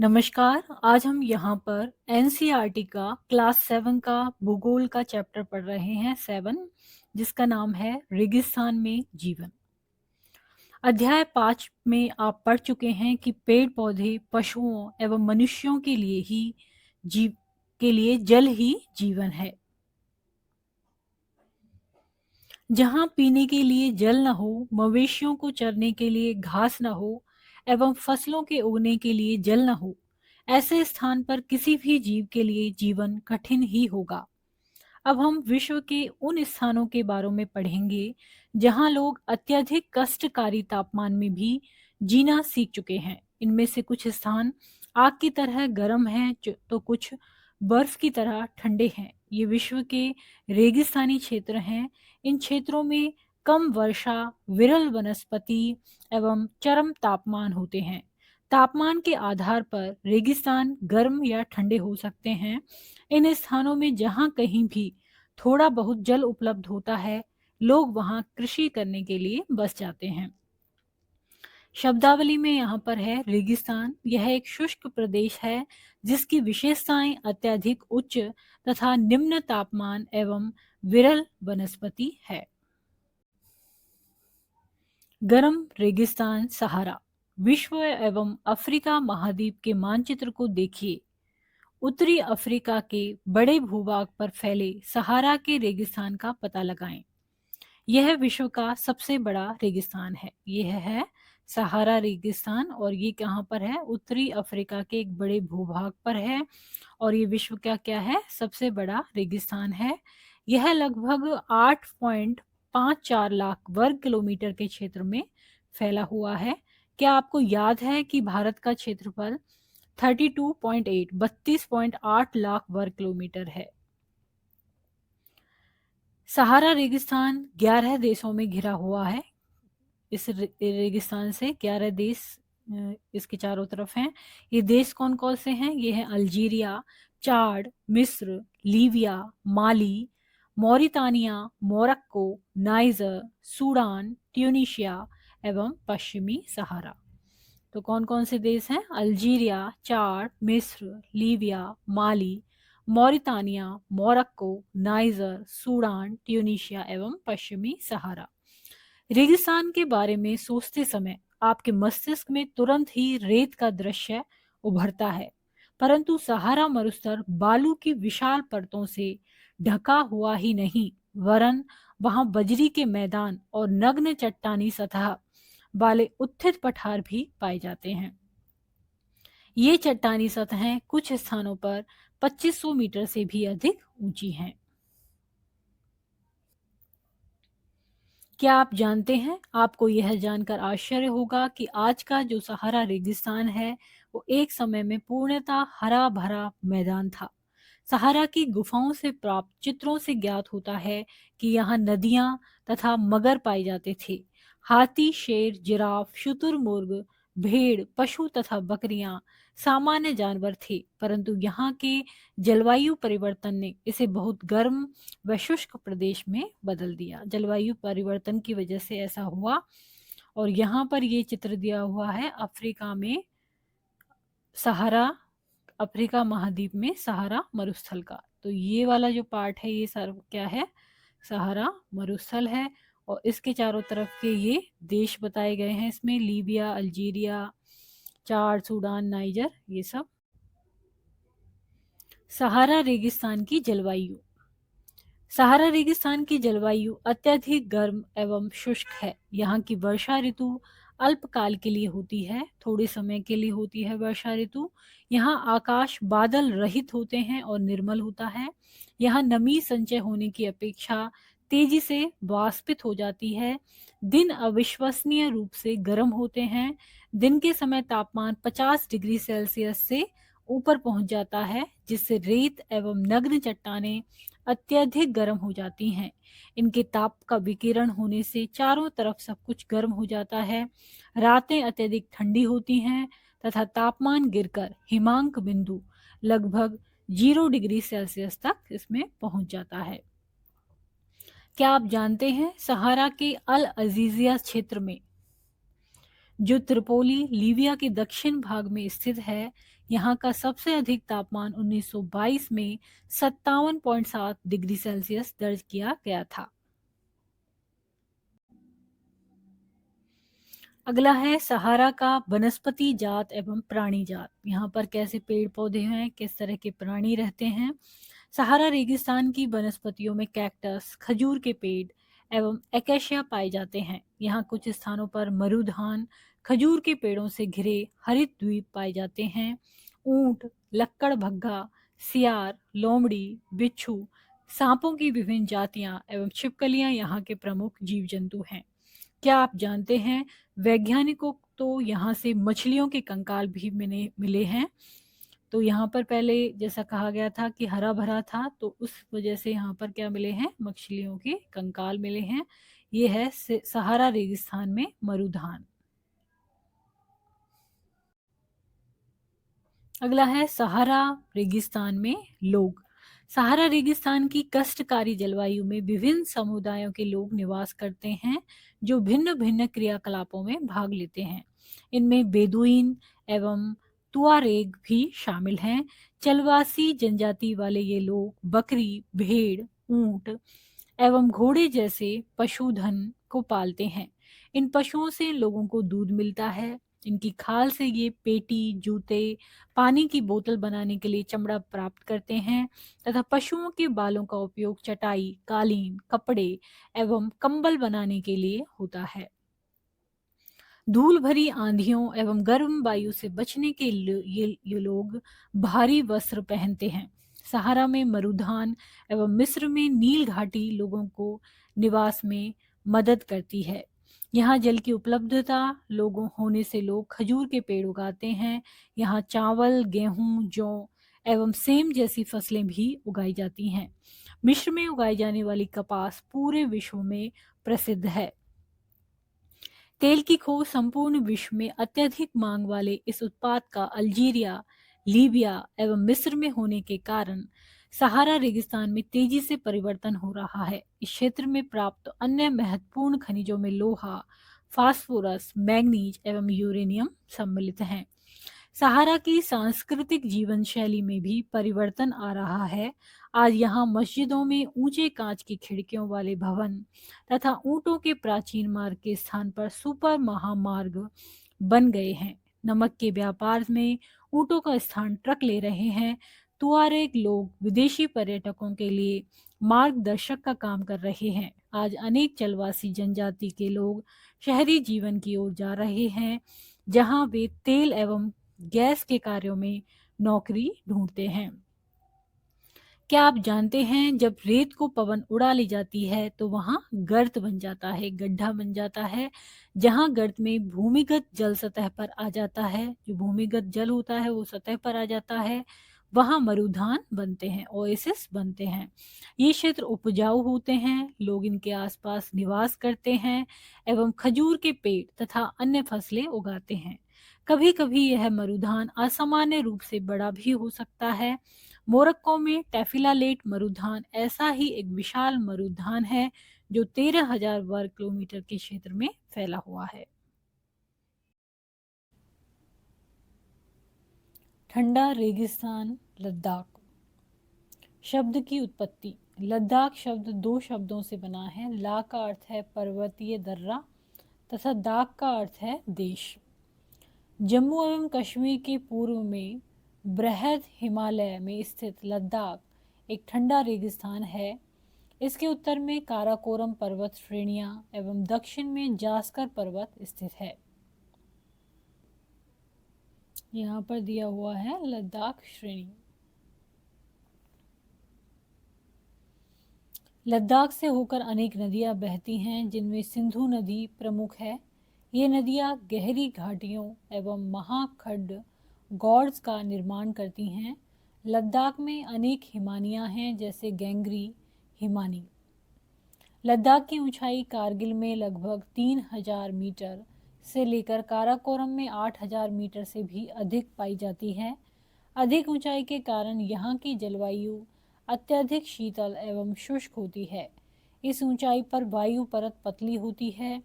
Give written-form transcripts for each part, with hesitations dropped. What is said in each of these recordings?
नमस्कार। आज हम यहाँ पर एनसीईआरटी का क्लास 7 का भूगोल का चैप्टर पढ़ रहे हैं 7, जिसका नाम है रेगिस्तान में जीवन। अध्याय 5 में आप पढ़ चुके हैं कि पेड़ पौधे, पशुओं एवं मनुष्यों जीव के लिए जल ही जीवन है। जहाँ पीने के लिए जल न हो, मवेशियों को चरने के लिए घास न हो एवं फसलों के उगने के लिए जल न हो, ऐसे स्थान पर किसी भी जीव के लिए जीवन कठिन ही होगा। अब हम विश्व के उन स्थानों के बारे में पढ़ेंगे जहाँ लोग अत्यधिक कष्टकारी तापमान में भी जीना सीख चुके हैं। इनमें से कुछ स्थान आग की तरह गर्म हैं तो कुछ बर्फ की तरह ठंडे हैं। ये विश्व के रेगिस्तानी क्षेत्र हैं। इन क्षेत्रों में कम वर्षा, विरल वनस्पति एवं चरम तापमान होते हैं। तापमान के आधार पर रेगिस्तान गर्म या ठंडे हो सकते हैं। इन स्थानों में जहाँ कहीं भी थोड़ा बहुत जल उपलब्ध होता है, लोग वहाँ कृषि करने के लिए बस जाते हैं। शब्दावली में यहाँ पर है रेगिस्तान। यह एक शुष्क प्रदेश है जिसकी विशेषताएं अत्यधिक उच्च तथा निम्न तापमान एवं विरल वनस्पति है। गर्म रेगिस्तान सहारा। विश्व एवं अफ्रीका महाद्वीप के मानचित्र को देखिए। उत्तरी अफ्रीका के बड़े भूभाग पर फैले सहारा के रेगिस्तान का पता लगाएं। यह विश्व का सबसे बड़ा रेगिस्तान है। यह है सहारा रेगिस्तान और ये कहाँ पर है? उत्तरी अफ्रीका के एक बड़े भूभाग पर है और ये विश्व का क्या है? सबसे बड़ा रेगिस्तान है। यह लगभग 8.54 लाख वर्ग किलोमीटर के क्षेत्र में फैला हुआ है। क्या आपको याद है कि भारत का क्षेत्रफल 32.8 लाख वर्ग किलोमीटर है। सहारा रेगिस्तान 11 देशों में घिरा हुआ है। इस रेगिस्तान से 11 देश इसके चारों तरफ हैं। ये देश कौन कौन से हैं? ये हैं अल्जीरिया, चाड, मिस्र, Libya, Mali, Mauritania, Morocco, Niger, Sudan, Tunisia एवं पश्चिमी सहारा। तो कौन कौन से देश हैं? अल्जीरिया, चाड, मिस्र, Libya, Mali, Mauritania, Morocco, Niger, Sudan, Tunisia एवं पश्चिमी सहारा। रेगिस्तान के बारे में सोचते समय आपके मस्तिष्क में तुरंत ही रेत का दृश्य उभरता है, परंतु सहारा मरुस्थल बालू की विशाल परतों से ढका हुआ ही नहीं, वरन वहां बजरी के मैदान और नग्न चट्टानी सतह वाले उत्थित पठार भी पाए जाते हैं। ये चट्टानी सतहें कुछ स्थानों पर 2500 मीटर से भी अधिक ऊंची हैं। क्या आप जानते हैं, आपको यह जानकर आश्चर्य होगा कि आज का जो सहारा रेगिस्तान है वो एक समय में पूर्णतः हरा भरा मैदान था। सहारा की गुफाओं से प्राप्त चित्रों से ज्ञात होता है कि यहाँ नदियां तथा मगर पाए जाते थे। हाथी, शेर, जिराफ, शुतुरमुर्ग, भेड़, पशु तथा बकरियां सामान्य जानवर थे, परंतु यहाँ के जलवायु परिवर्तन ने इसे बहुत गर्म व शुष्क प्रदेश में बदल दिया। जलवायु परिवर्तन की वजह से ऐसा हुआ और यहाँ पर ये चित्र दिया हुआ है अफ्रीका में सहारा, अफ्रीका महाद्वीप में सहारा मरुस्थल का। तो ये वाला जो पार्ट है ये सर क्या है? सहारा मरुस्थल है और इसके चारों तरफ के ये देश बताए गए हैं इसमें, लीबिया, अल्जीरिया, चाड, सूडान, नाइजर, ये सब। सहारा रेगिस्तान की जलवायु। सहारा रेगिस्तान की जलवायु अत्यधिक गर्म एवं शुष्क है। यहाँ की वर्षा ऋतु अल्पकाल के लिए होती है, थोड़े समय के लिए होती है वर्षा ऋतु। यहाँ आकाश बादल रहित होते हैं और निर्मल होता है। यहाँ नमी संचय होने की अपेक्षा तेजी से वाष्पित हो जाती है। दिन अविश्वसनीय रूप से गर्म होते हैं। दिन के समय तापमान 50 डिग्री सेल्सियस से ऊपर पहुंच जाता है, जिससे रेत एवं नग्न चट्टानें अत्यधिक गर्म हो जाती हैं। इनके ताप का विकिरण होने से चारों तरफ सब कुछ गर्म हो जाता है। रातें अत्यधिक ठंडी होती हैं तथा तापमान गिरकर हिमांक बिंदु लगभग 0 डिग्री सेल्सियस तक इसमें पहुंच जाता है। क्या आप जानते हैं, सहारा के अल अजीजिया क्षेत्र में जो त्रिपोली लीबिया के दक्षिण भाग में स्थित है, यहाँ का सबसे अधिक तापमान 1922 में 57.7 डिग्री सेल्सियस दर्ज किया गया था। अगला है सहारा का वनस्पति जात एवं प्राणी जात। यहाँ पर कैसे पेड़ पौधे हैं, किस तरह के प्राणी रहते हैं। सहारा रेगिस्तान की वनस्पतियों में कैक्टस, खजूर के पेड़ एवं एकेशिया पाए जाते हैं। यहाँ कुछ स्थानों पर मरुधान, खजूर के पेड़ों से घिरे हरित द्वीप पाए जाते हैं। ऊंट, लक्कड़ भग्गा, सियार, लोमड़ी, बिच्छू, सांपों की विभिन्न जातियां एवं छिपकलियां यहाँ के प्रमुख जीव जंतु हैं। क्या आप जानते हैं, वैज्ञानिकों तो यहाँ से मछलियों के कंकाल भी मिले हैं। तो यहाँ पर पहले जैसा कहा गया था कि हरा भरा था, तो उस वजह से यहाँ पर क्या मिले हैं, मछलियों के कंकाल मिले हैं। ये है सहारा रेगिस्तान में मरुधान। अगला है सहारा रेगिस्तान में लोग। सहारा रेगिस्तान की कष्टकारी जलवायु में विभिन्न समुदायों के लोग निवास करते हैं, जो भिन्न भिन्न क्रियाकलापों में भाग लेते हैं। इनमें बेदुइन एवं तुआरेग भी शामिल हैं। चलवासी जनजाति वाले ये लोग बकरी, भेड़, ऊंट एवं घोड़े जैसे पशुधन को पालते हैं। इन पशुओं से लोगों को दूध मिलता है। इनकी खाल से ये पेटी, जूते, पानी की बोतल बनाने के लिए चमड़ा प्राप्त करते हैं तथा पशुओं के बालों का उपयोग चटाई, कालीन, कपड़े एवं कंबल बनाने के लिए होता है। धूल भरी आंधियों एवं गर्म वायु से बचने के लिए ये लोग भारी वस्त्र पहनते हैं। सहारा में मरुधान एवं मिस्र में नील घाटी लोगों को निवास में मदद करती है। यहाँ जल की उपलब्धता लोगों होने से लोग खजूर के पेड़ उगाते हैं। यहाँ चावल, गेहूं, जौ एवं सेम जैसी फसलें भी उगाई जाती हैं। मिस्र में उगाई जाने वाली कपास पूरे विश्व में प्रसिद्ध है। तेल की खोज संपूर्ण विश्व में अत्यधिक मांग वाले इस उत्पाद का अल्जीरिया, लीबिया एवं मिस्र में होने के कारण सहारा रेगिस्तान में तेजी से परिवर्तन हो रहा है। इस क्षेत्र में प्राप्त अन्य महत्वपूर्ण खनिजों में लोहा, फास्फोरस, मैग्नीज एवं यूरेनियम सम्मिलित हैं। सहारा की सांस्कृतिक जीवन शैली में भी परिवर्तन आ रहा है। आज यहाँ मस्जिदों में ऊंचे कांच की खिड़कियों वाले भवन तथा ऊंटों के प्राचीन मार्ग के स्थान पर सुपर महामार्ग बन गए हैं। नमक के व्यापार में ऊंटों का स्थान ट्रक ले रहे हैं। तुआरेग लोग विदेशी पर्यटकों के लिए मार्गदर्शक का काम कर रहे हैं। आज अनेक चलवासी जनजाति के लोग शहरी जीवन की ओर जा रहे हैं, जहां वे तेल एवं गैस के कार्यों में नौकरी ढूंढते हैं। क्या आप जानते हैं, जब रेत को पवन उड़ा ले जाती है तो वहां गर्त बन जाता है, गड्ढा बन जाता है। जहां गर्त में भूमिगत जल सतह पर आ जाता है, जो भूमिगत जल होता है वो सतह पर आ जाता है, वहां मरुधान बनते हैं, ओएसिस बनते हैं। ये क्षेत्र उपजाऊ होते हैं, लोग इनके आसपास निवास करते हैं एवं खजूर के पेड़ तथा अन्य फसलें उगाते हैं। कभी कभी यह मरुधान असामान्य रूप से बड़ा भी हो सकता है। मोरक्को में टैफिलालेट मरुधान ऐसा ही एक विशाल मरुधान है जो 13,000 वर्ग किलोमीटर के क्षेत्र में फैला हुआ है। ठंडा रेगिस्तान लद्दाख। शब्द की उत्पत्ति। लद्दाख शब्द दो शब्दों से बना है। ला का अर्थ है पर्वतीय दर्रा तथा दाख का अर्थ है देश। जम्मू एवं कश्मीर के पूर्व में बृहद हिमालय में स्थित लद्दाख एक ठंडा रेगिस्तान है। इसके उत्तर में काराकोरम पर्वत श्रेणियां एवं दक्षिण में जास्कर पर्वत स्थित है। यहाँ पर दिया हुआ है लद्दाख श्रेणी। लद्दाख से होकर अनेक नदियां बहती हैं, जिनमें सिंधु नदी प्रमुख है। ये नदियां गहरी घाटियों एवं महाखड्ड गॉर्ड्स का निर्माण करती हैं। लद्दाख में अनेक हिमानियां हैं, जैसे गैंगरी हिमानी। लद्दाख की ऊंचाई कारगिल में लगभग 3,000 मीटर से लेकर काराकोरम में 8,000 मीटर से भी अधिक पाई जाती है। अधिक ऊंचाई के कारण यहाँ की जलवायु अत्यधिक शीतल एवं शुष्क होती है। इस ऊंचाई पर वायु परत पतली होती है।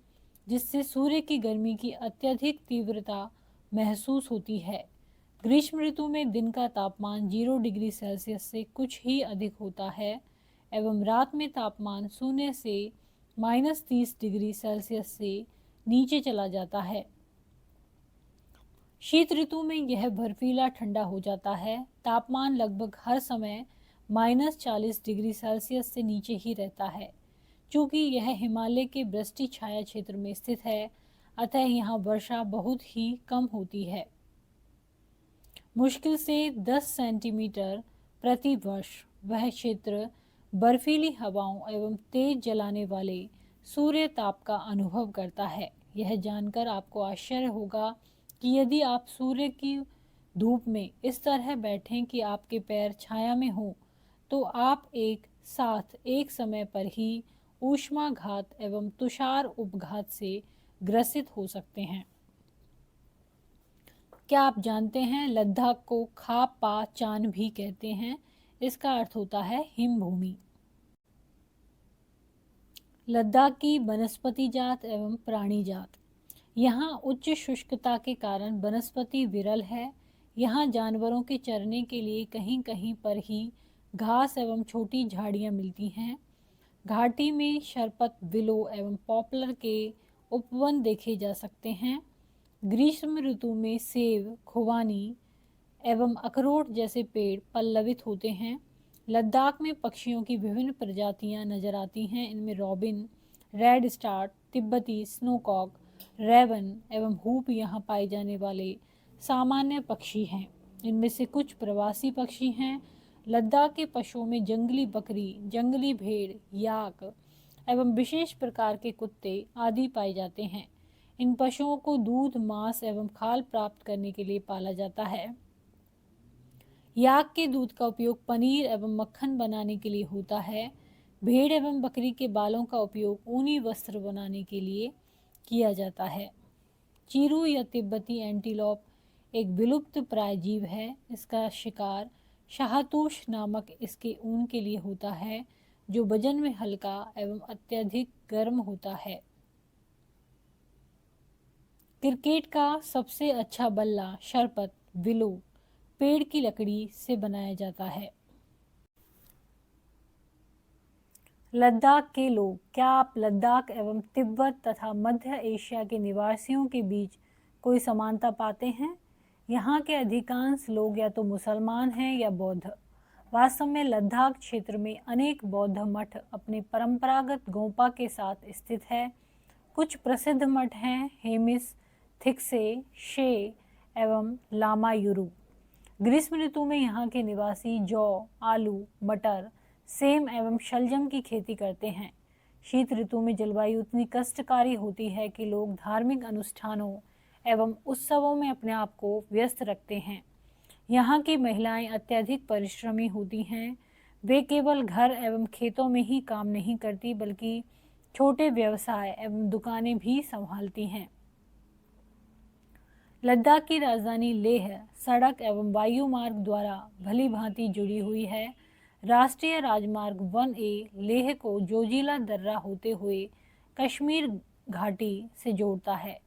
जिससे सूर्य की गर्मी की अत्यधिक तीव्रता महसूस होती है। ग्रीष्म ऋतु में दिन का तापमान 0 डिग्री सेल्सियस से कुछ ही अधिक होता है एवं रात में तापमान शून्य से -30 डिग्री सेल्सियस से नीचे चला जाता है। शीत ऋतु में यह बर्फीला ठंडा हो जाता है। तापमान लगभग हर समय -40 डिग्री सेल्सियस से नीचे ही रहता है। चूँकि यह हिमालय के वृष्टि छाया क्षेत्र में स्थित है, अतः यहाँ वर्षा बहुत ही कम होती है। मुश्किल से 10 सेंटीमीटर प्रति वर्ष वह क्षेत्र बर्फीली हवाओं एवं तेज जलाने वाले सूर्य ताप का अनुभव करता है। यह जानकर आपको आश्चर्य होगा कि यदि आप सूर्य की धूप में इस तरह बैठें कि आपके पैर छाया में हों, तो आप एक साथ एक समय पर ही ऊष्माघात एवं तुषार उपघात से ग्रसित हो सकते हैं। क्या आप जानते हैं लद्दाख को खा पा चान भी कहते हैं? इसका अर्थ होता है हिम भूमि। लद्दाख की वनस्पति जात एवं प्राणी जात। यहाँ उच्च शुष्कता के कारण वनस्पति विरल है। यहाँ जानवरों के चरने के लिए कहीं कहीं पर ही घास एवं छोटी झाड़ियाँ मिलती हैं। घाटी में शरपत, विलो एवं पॉपुलर के उपवन देखे जा सकते हैं। ग्रीष्म ऋतु में सेब, खुबानी एवं अखरोट जैसे पेड़ पल्लवित होते हैं। लद्दाख में पक्षियों की विभिन्न प्रजातियां नजर आती हैं। इनमें रॉबिन, रेड स्टार्ट, तिब्बती स्नोकॉक, रेवन एवं हूप यहाँ पाए जाने वाले सामान्य पक्षी हैं। इनमें से कुछ प्रवासी पक्षी हैं। लद्दाख के पशुओं में जंगली बकरी, जंगली भेड़, याक एवं विशेष प्रकार के कुत्ते आदि पाए जाते हैं। इन पशुओं को दूध, मांस एवं खाल प्राप्त करने के लिए पाला जाता है। याक के दूध का उपयोग पनीर एवं मक्खन बनाने के लिए होता है। भेड़ एवं बकरी के बालों का उपयोग ऊनी वस्त्र बनाने के लिए किया जाता है। चीरू या तिब्बती एंटीलोप एक विलुप्त प्राय जीव है। इसका शिकार शाहतूश नामक इसके ऊन के लिए होता है, जो वजन में हल्का एवं अत्यधिक गर्म होता है। क्रिकेट का सबसे अच्छा बल्ला शरपत, विलो पेड़ की लकड़ी से बनाया जाता है। लद्दाख के लोग। क्या आप लद्दाख एवं तिब्बत तथा मध्य एशिया के निवासियों के बीच कोई समानता पाते हैं? यहाँ के अधिकांश लोग या तो मुसलमान हैं या बौद्ध। वास्तव में लद्दाख क्षेत्र में अनेक बौद्ध मठ अपने परंपरागत गोंपा के साथ स्थित है। कुछ प्रसिद्ध मठ हैं हेमिस, थिक्से, शे एवं लामा युरु। ग्रीष्म ऋतु में यहाँ के निवासी जौ, आलू, मटर, सेम एवं शलजम की खेती करते हैं। शीत ऋतु में जलवायु इतनी कष्टकारी होती है कि लोग धार्मिक अनुष्ठानों एवं उत्सवों में अपने आप को व्यस्त रखते हैं। यहाँ की महिलाएं अत्यधिक परिश्रमी होती हैं। वे केवल घर एवं खेतों में ही काम नहीं करती, बल्कि छोटे व्यवसाय एवं दुकानें भी संभालती हैं। लद्दाख की राजधानी लेह सड़क एवं वायु मार्ग द्वारा भली भांति जुड़ी हुई है। राष्ट्रीय राजमार्ग 1A लेह को जोजिला दर्रा होते हुए कश्मीर घाटी से जोड़ता है।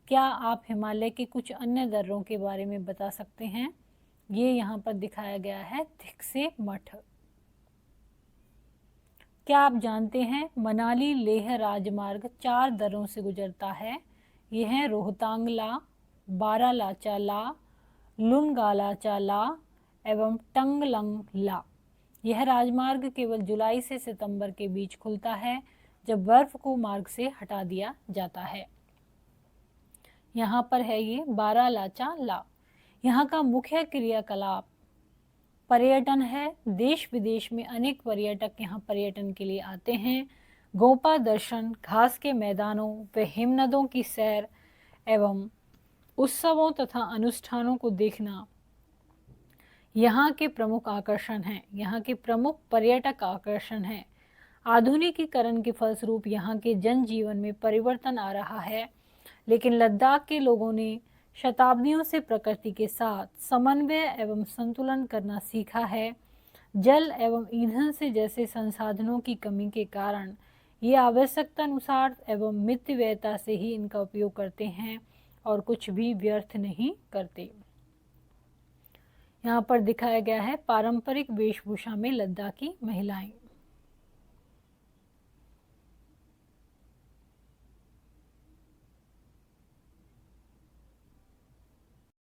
क्या आप हिमालय के कुछ अन्य दर्रों के बारे में बता सकते हैं? ये यहाँ पर दिखाया गया है थिक्से मठ। क्या आप जानते हैं मनाली लेह राजमार्ग 4 दर्रों से गुजरता है? ये हैं रोहतांगला, बारालाचाला, लुनगालाचाला एवं टंगलंगला। यह राजमार्ग केवल जुलाई से सितंबर के बीच खुलता है, जब बर्फ को मार्ग से हटा दिया जाता है। यहाँ पर है ये बारालाचाला। यहाँ का मुख्य क्रियाकलाप पर्यटन है। देश विदेश में अनेक पर्यटक यहाँ पर्यटन के लिए आते हैं। गोंपा दर्शन, घास के मैदानों व हिमनदों की सैर एवं उत्सवों तथा अनुष्ठानों को देखना यहाँ के प्रमुख आकर्षण हैं। यहाँ के प्रमुख पर्यटक आकर्षण हैं। आधुनिकीकरण के फलस्वरूप यहाँ के जनजीवन में परिवर्तन आ रहा है, लेकिन लद्दाख के लोगों ने शताब्दियों से प्रकृति के साथ समन्वय एवं संतुलन करना सीखा है। जल एवं ईंधन से जैसे संसाधनों की कमी के कारण ये आवश्यकता अनुसार एवं मितव्ययता से ही इनका उपयोग करते हैं और कुछ भी व्यर्थ नहीं करते। यहाँ पर दिखाया गया है पारंपरिक वेशभूषा में लद्दाखी महिलाएं।